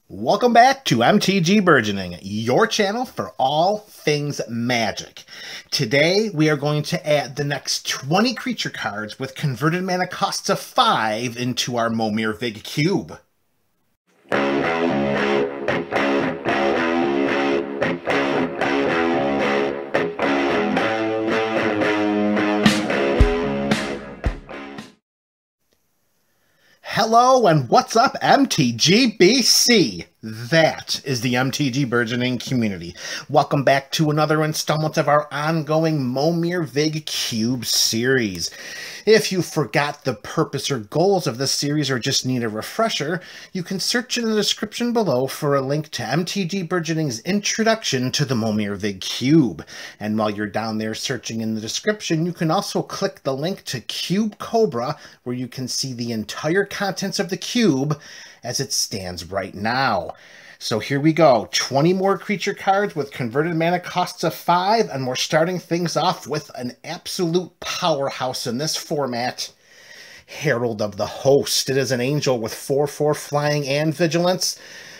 Welcome back to MTG Burgeoning, your channel for all things magic. Today, we are going to add the next 20 creature cards with converted mana costs of 5 into our Momir Vig Cube. Hello and what's up, MTGBC? That is the MTG Burgeoning community. Welcome back to another installment of our ongoing Momir Vig Cube series. If you forgot the purpose or goals of this series or just need a refresher, you can search in the description below for a link to MTG Burgeoning's introduction to the Momir Vig Cube. And while you're down there searching in the description, you can also click the link to Cube Cobra, where you can see the entire contents of the cube as it stands right now. So here we go, 20 more creature cards with converted mana costs of 5, and we're starting things off with an absolute powerhouse in this format, Herald of the Host. It is an angel with 4/4 flying and vigilance.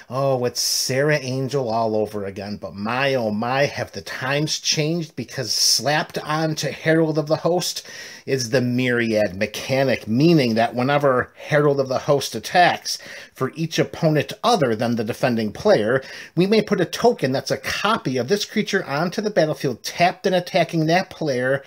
Oh, it's Sarah Angel all over again, but my oh my, have the times changed, because slapped onto Herald of the Host is the Myriad mechanic, meaning that whenever Herald of the Host attacks, for each opponent other than the defending player, we may put a token that's a copy of this creature onto the battlefield, tapped and attacking that player,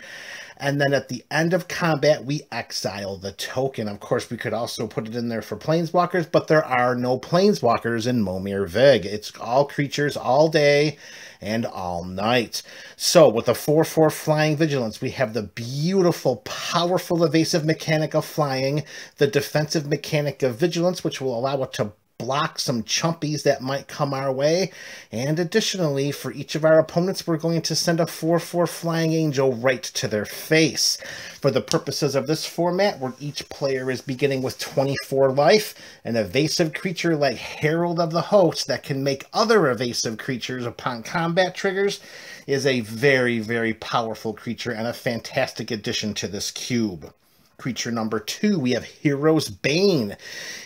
and then at the end of combat, we exile the token. Of course, we could also put it in there for planeswalkers, but there are no planeswalkers in Momir Vig. It's all creatures all day and all night. So with the 4/4 flying vigilance, we have the beautiful, powerful evasive mechanic of flying, the defensive mechanic of vigilance, which will allow it to block some chumpies that might come our way, and additionally, for each of our opponents, we're going to send a 4/4 flying angel right to their face. For the purposes of this format, where each player is beginning with 24 life, an evasive creature like Herald of the Host that can make other evasive creatures upon combat triggers is a very, very powerful creature and a fantastic addition to this cube. Creature number 2, we have Hero's Bane.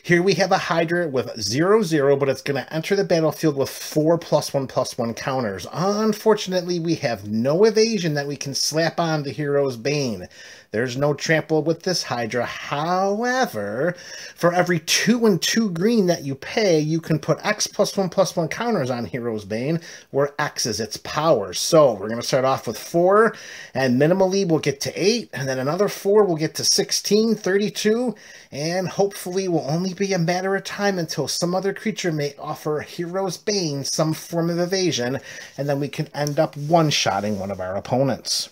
Here we have a Hydra with 0/0, but it's going to enter the battlefield with 4 +1/+1 counters. Unfortunately, we have no evasion that we can slap on to Hero's Bane. There's no trample with this Hydra. However, for every 2 and 2 green that you pay, you can put X +1/+1 counters on Hero's Bane, where X is its power. So we're going to start off with 4, and minimally we'll get to 8, and then another 4 will get to 16, 32, and hopefully will only be a matter of time until some other creature may offer Hero's Bane some form of evasion, and then we can end up one-shotting one of our opponents.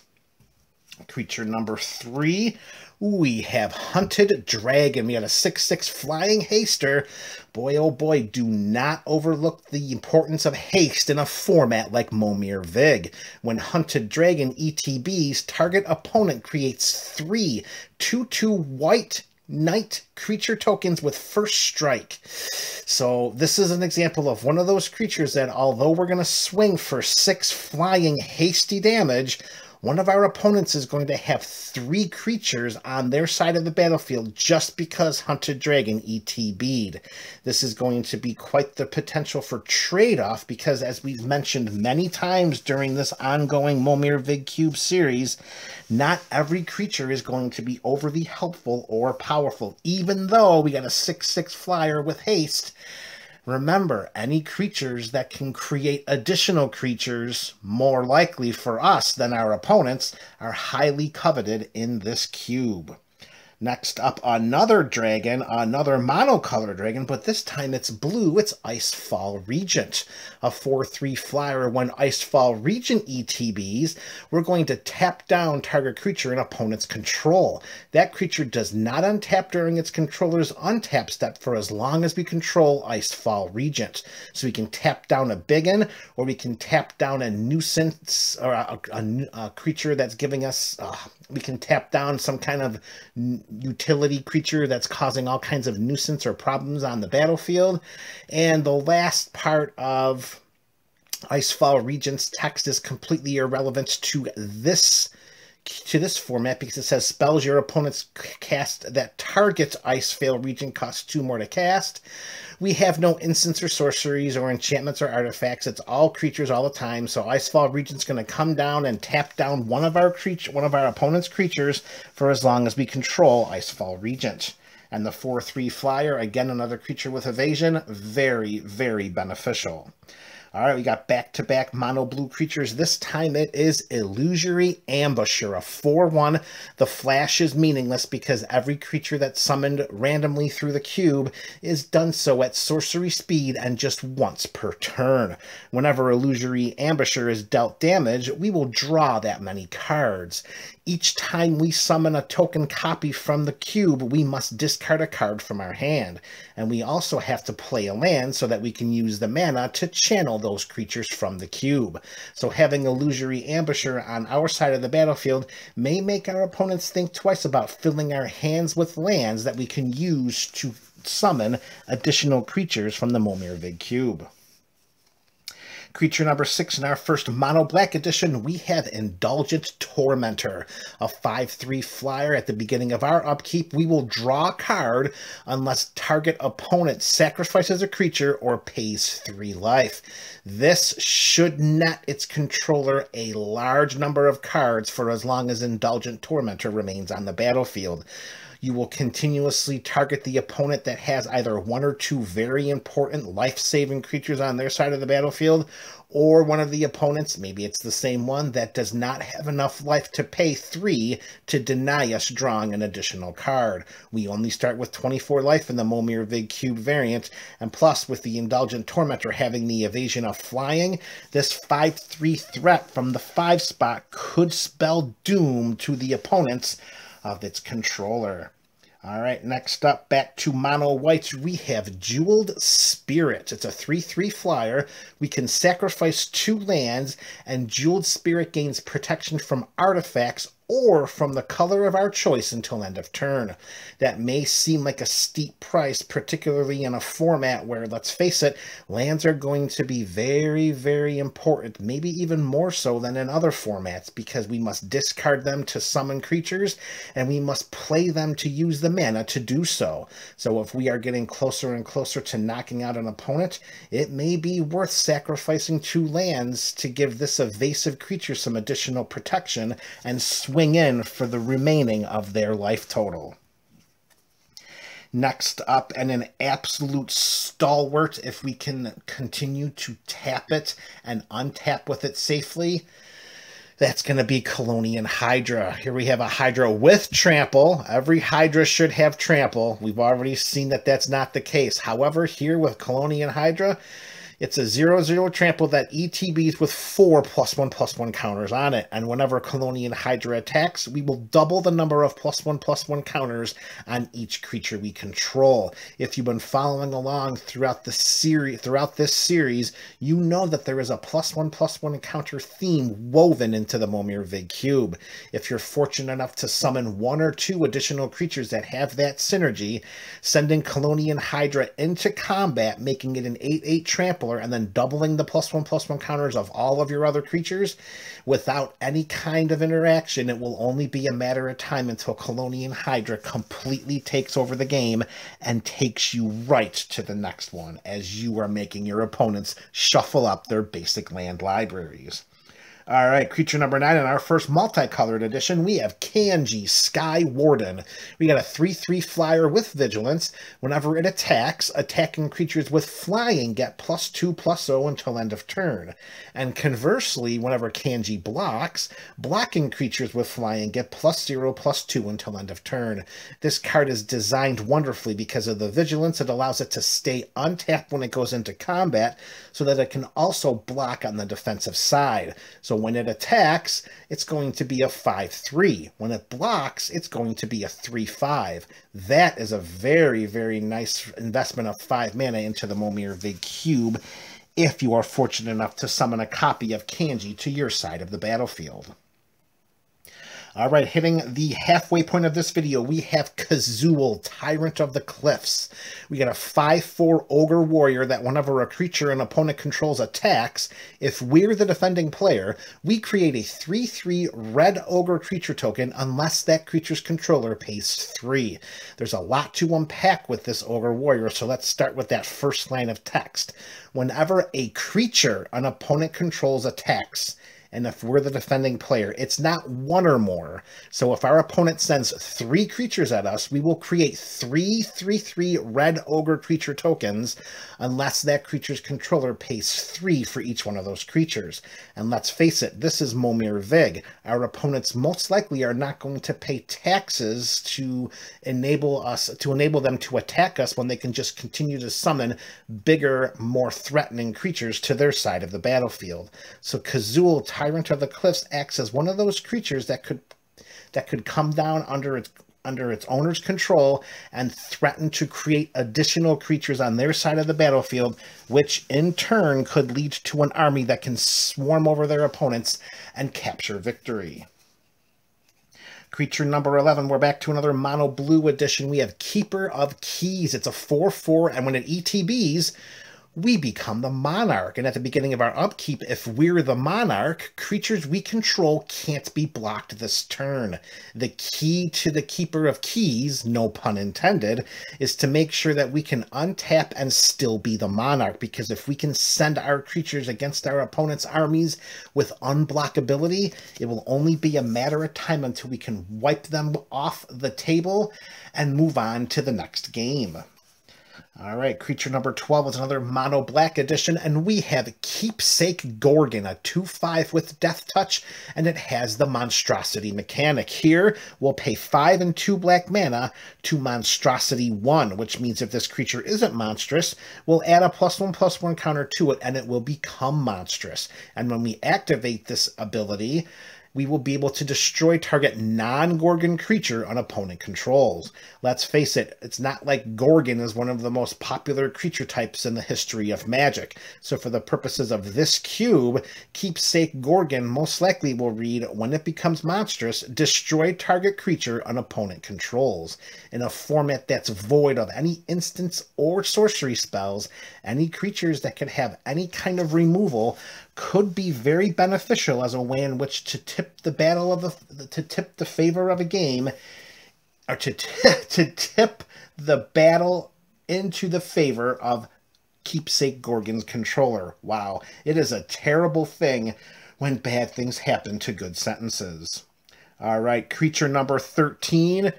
Creature number 3, we have Hunted Dragon. We got a 6/6 flying haster. Boy, oh boy, do not overlook the importance of haste in a format like Momir Vig. When Hunted Dragon ETBs, target opponent creates 3 2/2 white Knight creature tokens with first strike. So this is an example of one of those creatures that, although we're going to swing for 6 flying hasty damage, one of our opponents is going to have 3 creatures on their side of the battlefield just because Hunted Dragon ETB'd. This is going to be quite the potential for trade-off, because as we've mentioned many times during this ongoing Momir Vig Cube series, not every creature is going to be overly helpful or powerful. Even though we got a 6/6 flyer with haste, remember, any creatures that can create additional creatures, more likely for us than our opponents, are highly coveted in this cube. Next up, another dragon, another monocolor dragon, but this time it's blue. It's Fall Regent, a 4/3 flyer. When Fall Regent ETBs, we're going to tap down target creature in opponent's control. That creature does not untap during its controller's untap step for as long as we control Fall Regent. So we can tap down a biggin, or we can tap down a nuisance, or a creature that's giving us, we can tap down some kind of utility creature that's causing all kinds of nuisance or problems on the battlefield. And the last part of Fall Regent's text is completely irrelevant to this to this format because it says spells your opponents cast that targets Icefall Regent cost 2 more to cast. We have no instants or sorceries or enchantments or artifacts. It's all creatures all the time. So Icefall Regent's going to come down and tap down one of our opponent's creatures for as long as we control Icefall Regent. And the 4/3 flyer, again, another creature with evasion, very, very beneficial. All right, we got back-to-back mono blue creatures. This time it is Illusory Ambusher, a 4/1. The flash is meaningless because every creature that's summoned randomly through the cube is done so at sorcery speed and just once per turn. Whenever Illusory Ambusher is dealt damage, we will draw that many cards. Each time we summon a token copy from the cube, we must discard a card from our hand. And we also have to play a land so that we can use the mana to channel those creatures from the cube. So having Illusory Ambusher on our side of the battlefield may make our opponents think twice about filling our hands with lands that we can use to summon additional creatures from the Momir Vig Cube. Creature number 6 in our first mono black edition, we have Indulgent Tormentor, a 5/3 flyer. At the beginning of our upkeep, we will draw a card unless target opponent sacrifices a creature or pays 3 life. This should net its controller a large number of cards for as long as Indulgent Tormentor remains on the battlefield. You will continuously target the opponent that has either 1 or 2 very important life-saving creatures on their side of the battlefield, or one of the opponents, maybe it's the same one, that does not have enough life to pay 3 to deny us drawing an additional card. We only start with 24 life in the Momir Vig Cube variant, and plus with the Indulgent Tormentor having the evasion of flying, this 5/3 threat from the 5 spot could spell doom to the opponents of its controller. All right, next up, back to mono whites, we have Jeweled Spirit. It's a 3/3 flyer. We can sacrifice 2 lands, and Jeweled Spirit gains protection from artifacts or from the color of our choice until end of turn. That may seem like a steep price, particularly in a format where, let's face it, lands are going to be very, very important, maybe even more so than in other formats, because we must discard them to summon creatures, and we must play them to use the mana to do so. So if we are getting closer and closer to knocking out an opponent, it may be worth sacrificing 2 lands to give this evasive creature some additional protection and swing in for the remaining of their life total. Next up, and an absolute stalwart, if we can continue to tap it and untap with it safely, that's going to be Colonian Hydra. Here we have a Hydra with trample. Every Hydra should have trample. We've already seen that that's not the case. However, here with Colonian Hydra, it's a 0/0 trample that ETBs with 4 +1/+1 counters on it. And whenever Colonian Hydra attacks, we will double the number of +1/+1 counters on each creature we control. If you've been following along throughout this series, you know that there is a +1/+1 counter theme woven into the Momir Vig Cube. If you're fortunate enough to summon 1 or 2 additional creatures that have that synergy, sending Colonian Hydra into combat, making it an 8/8 trampler, and then doubling the +1/+1 counters of all of your other creatures without any kind of interaction, it will only be a matter of time until Colonian Hydra completely takes over the game and takes you right to the next one as you are making your opponents shuffle up their basic land libraries. All right, creature number 9 in our first multicolored edition, we have Kng Sky Warden. We got a 3/3 flyer with vigilance. Whenever it attacks, attacking creatures with flying get +2/+0 until end of turn. And conversely, whenever Kng blocks, blocking creatures with flying get +0/+2 until end of turn. This card is designed wonderfully because of the vigilance. It allows it to stay untapped when it goes into combat so that it can also block on the defensive side. So when it attacks, it's going to be a 5/3. When it blocks, it's going to be a 3/5. That is a very, very nice investment of 5 mana into the Momir Vig Cube if you are fortunate enough to summon a copy of Kng to your side of the battlefield. All right, hitting the halfway point of this video, we have Kuzils, Tyrant of the Cliffs. We got a 5/4 Ogre Warrior that whenever a creature an opponent controls attacks, if we're the defending player, we create a 3/3 red Ogre creature token unless that creature's controller pays 3. There's a lot to unpack with this Ogre Warrior, so let's start with that first line of text. Whenever a creature an opponent controls attacks, and if we're the defending player, it's not one or more. So if our opponent sends 3 creatures at us, we will create 3 3/3 red Ogre creature tokens unless that creature's controller pays 3 for each one of those creatures. And let's face it, this is Momir Vig. Our opponents most likely are not going to pay taxes to enable them to attack us when they can just continue to summon bigger, more threatening creatures to their side of the battlefield. So Kuzils, Tyrant of the Cliffs, acts as one of those creatures that could come down under its owner's control and threaten to create additional creatures on their side of the battlefield, which in turn could lead to an army that can swarm over their opponents and capture victory. Creature number 11, we're back to another mono blue edition. We have Keeper of Keys. It's a 4/4, and when it ETBs, we become the monarch. And at the beginning of our upkeep, if we're the monarch, creatures we control can't be blocked this turn. The key to the Keeper of Keys, no pun intended, is to make sure that we can untap and still be the monarch, because if we can send our creatures against our opponent's armies with unblockability, it will only be a matter of time until we can wipe them off the table and move on to the next game. All right, creature number 12 is another mono black edition, and we have Keepsake Gorgon, a 2/5 with Death Touch, and it has the monstrosity mechanic. Here, we'll pay 5 and 2 black mana to monstrosity 1, which means if this creature isn't monstrous, we'll add a +1/+1 counter to it, and it will become monstrous. And when we activate this ability, we will be able to destroy target non-Gorgon creature an opponent controls. Let's face it, it's not like Gorgon is one of the most popular creature types in the history of Magic. So for the purposes of this cube, Keepsake Gorgon most likely will read, when it becomes monstrous, destroy target creature an opponent controls. In a format that's void of any instants or sorcery spells, any creatures that could have any kind of removal could be very beneficial as a way in which to tip the favor of a game, or to tip the battle into the favor of Keepsake Gorgon's controller. Wow, it is a terrible thing when bad things happen to good sentences. All right, creature number 13.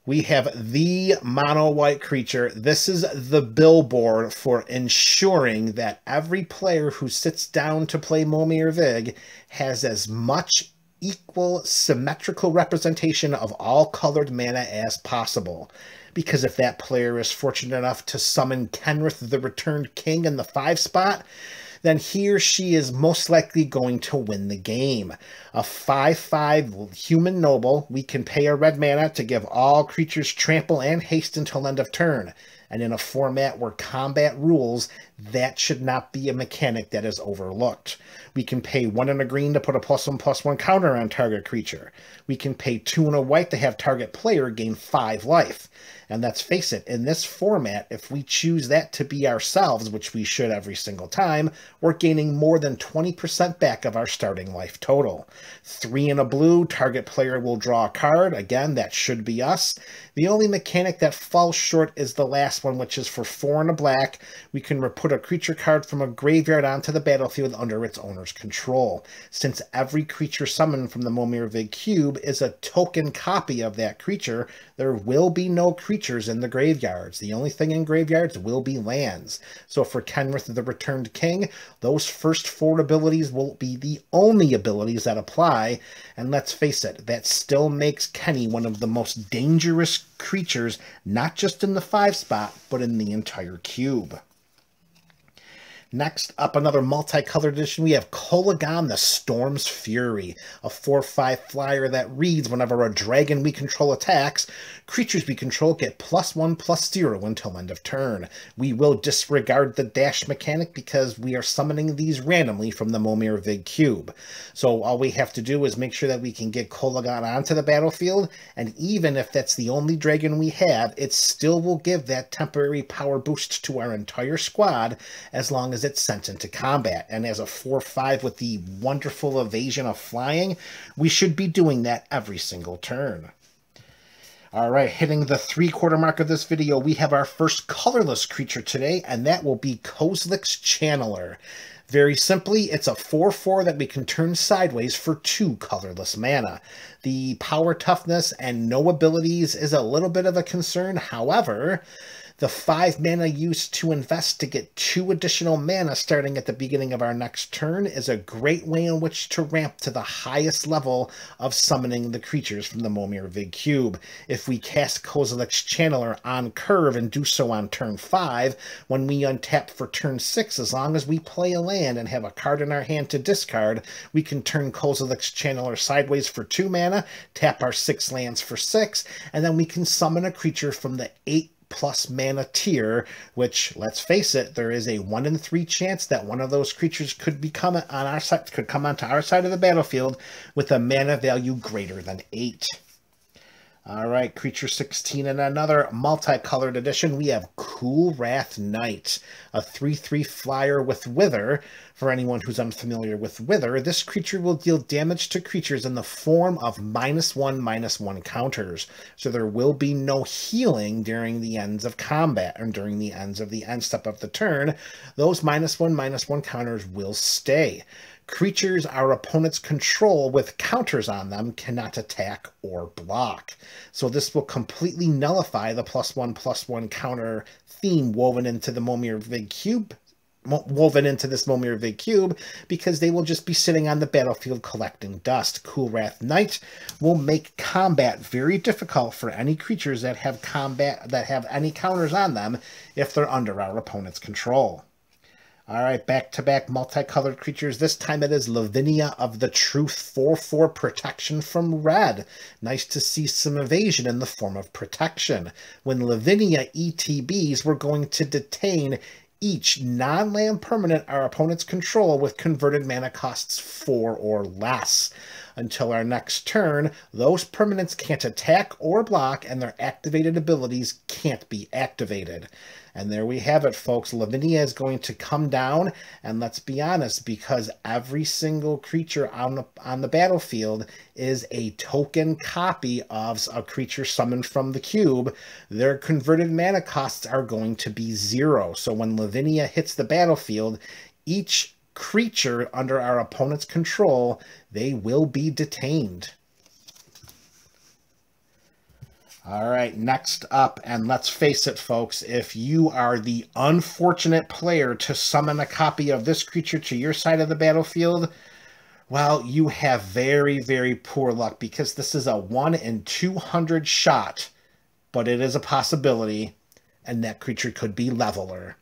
We have the mono white creature. This is the billboard for ensuring that every player who sits down to play Momir Vig has as much equal symmetrical representation of all colored mana as possible. Because if that player is fortunate enough to summon Kenrith the Returned King in the 5 spot, then he or she is most likely going to win the game. A 5/5 human noble, we can pay a red mana to give all creatures trample and haste until end of turn. And in a format where combat rules, that should not be a mechanic that is overlooked. We can pay 1 and a green to put a +1/+1 counter on target creature. We can pay 2 and a white to have target player gain 5 life. And let's face it, in this format, if we choose that to be ourselves, which we should every single time, we're gaining more than 20% back of our starting life total. 3 and a blue, target player will draw a card. Again, that should be us. The only mechanic that falls short is the last one, which is for 4 and a black. We can put a creature card from a graveyard onto the battlefield under its owner's control. Since every creature summoned from the Momir Vig Cube is a token copy of that creature, there will be no creatures in the graveyards. The only thing in graveyards will be lands. So for Kenrith the Returned King, those first 4 abilities will be the only abilities that apply. And let's face it, that still makes Kenny one of the most dangerous creatures, not just in the 5 spot, but in the entire cube. Next up, another multicolored edition, we have Colonian the Storm's Fury, a 4/5 flyer that reads whenever a dragon we control attacks, creatures we control get +1/+0 until end of turn. We will disregard the dash mechanic because we are summoning these randomly from the Momir Vig Cube. So all we have to do is make sure that we can get Colonian onto the battlefield, and even if that's the only dragon we have, it still will give that temporary power boost to our entire squad as long as it's sent into combat. And as a 4/5 with the wonderful evasion of flying, we should be doing that every single turn. All right, hitting the 3/4 mark of this video, we have our first colorless creature today, and that will be Kuzils Channeler. Very simply, it's a 4/4 that we can turn sideways for 2 colorless mana. The power, toughness, and no abilities is a little bit of a concern. However, the 5 mana used to invest to get 2 additional mana starting at the beginning of our next turn is a great way in which to ramp to the highest level of summoning the creatures from the Momir Vig Cube. If we cast Kuzils Channeler on curve and do so on turn 5, when we untap for turn 6, as long as we play a land and have a card in our hand to discard, we can turn Kuzils Channeler sideways for 2 mana, tap our 6 lands for 6, and then we can summon a creature from the 8+ mana tier, which, let's face it, there is a 1 in 3 chance that one of those creatures could become on our side, could come onto our side of the battlefield with a mana value greater than 8. All right, creature 16 in another multicolored edition, we have Cool Wrath Knight, a 3/3 flyer with Wither. For anyone who's unfamiliar with Wither, this creature will deal damage to creatures in the form of -1/-1 counters. So there will be no healing during the ends of combat and during the ends of the end step of the turn. Those -1/-1 counters will stay. Creatures our opponents control with counters on them cannot attack or block. So this will completely nullify the +1/+1 counter theme woven into the Momir Vig Cube, this Momir Vig Cube, because they will just be sitting on the battlefield collecting dust. Cool Wrath Knight will make combat very difficult for any creatures that have any counters on them if they're under our opponent's control. All right, back-to-back multicolored creatures. This time it is Lavinia of the Truth, 4/4 protection from red. Nice to see some evasion in the form of protection. When Lavinia ETBs, we're going to detain each non-land permanent our opponents control with converted mana costs 4 or less. Until our next turn, those permanents can't attack or block, and their activated abilities can't be activated. And there we have it, folks. Lavinia is going to come down, and let's be honest, because every single creature on the battlefield is a token copy of a creature summoned from the cube, their converted mana costs are going to be 0. So when Lavinia hits the battlefield, each creature under our opponent's control, they will be detained. All right, next up, and let's face it, folks, if you are the unfortunate player to summon a copy of this creature to your side of the battlefield, well, you have very, very poor luck, because this is a 1 in 200 shot, but it is a possibility, and that creature could be Leveler.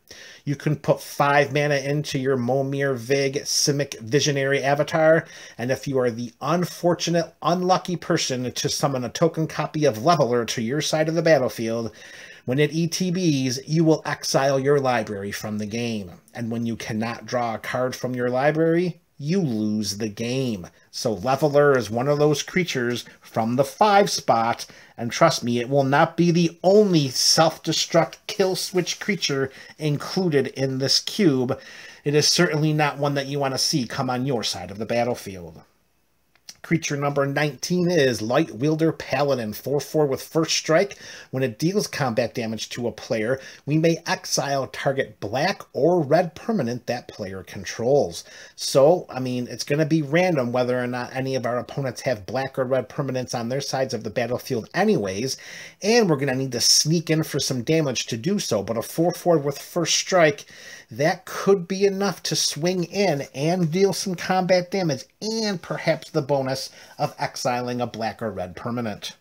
You can put 5 mana into your Momir Vig SIMIC Visionary Avatar, and if you are the unfortunate, unlucky person to summon a token copy of Leveler to your side of the battlefield, when it ETBs, you will exile your library from the game. And when you cannot draw a card from your library, you lose the game. So Leveler is one of those creatures from the 5 spot, and trust me, it will not be the only self-destruct kill switch creature included in this cube. It is certainly not one that you want to see come on your side of the battlefield. Creature number 19 is Light Wielder Paladin, 4/4 with first strike. When it deals combat damage to a player, we may exile target black or red permanent that player controls. So, I mean, it's going to be random whether or not any of our opponents have black or red permanents on their sides of the battlefield anyways, and we're going to need to sneak in for some damage to do so. But a 4/4 with first strike, that could be enough to swing in and deal some combat damage, and perhaps the bonus of exiling a black or red permanent.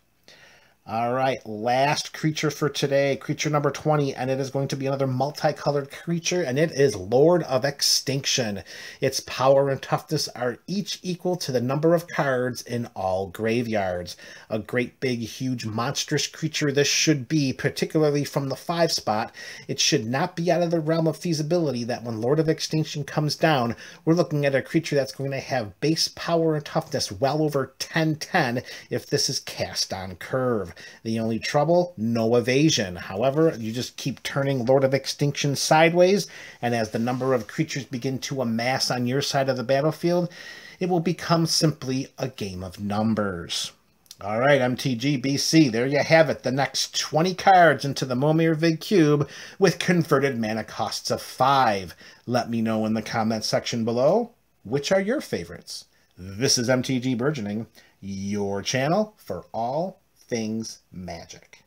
All right, last creature for today, creature number 20, and it is going to be another multicolored creature, and it is Lord of Extinction. Its power and toughness are each equal to the number of cards in all graveyards. A great big, huge, monstrous creature this should be, particularly from the 5 spot. It should not be out of the realm of feasibility that when Lord of Extinction comes down, we're looking at a creature that's going to have base power and toughness well over 10/10 if this is cast on curve. The only trouble, no evasion. However, you just keep turning Lord of Extinction sideways, and as the number of creatures begin to amass on your side of the battlefield, it will become simply a game of numbers. All right, MTG BC, there you have it. The next 20 cards into the Momir Vig Cube with converted mana costs of 5. Let me know in the comment section below, which are your favorites? This is MTG Burgeoning, your channel for all things magic.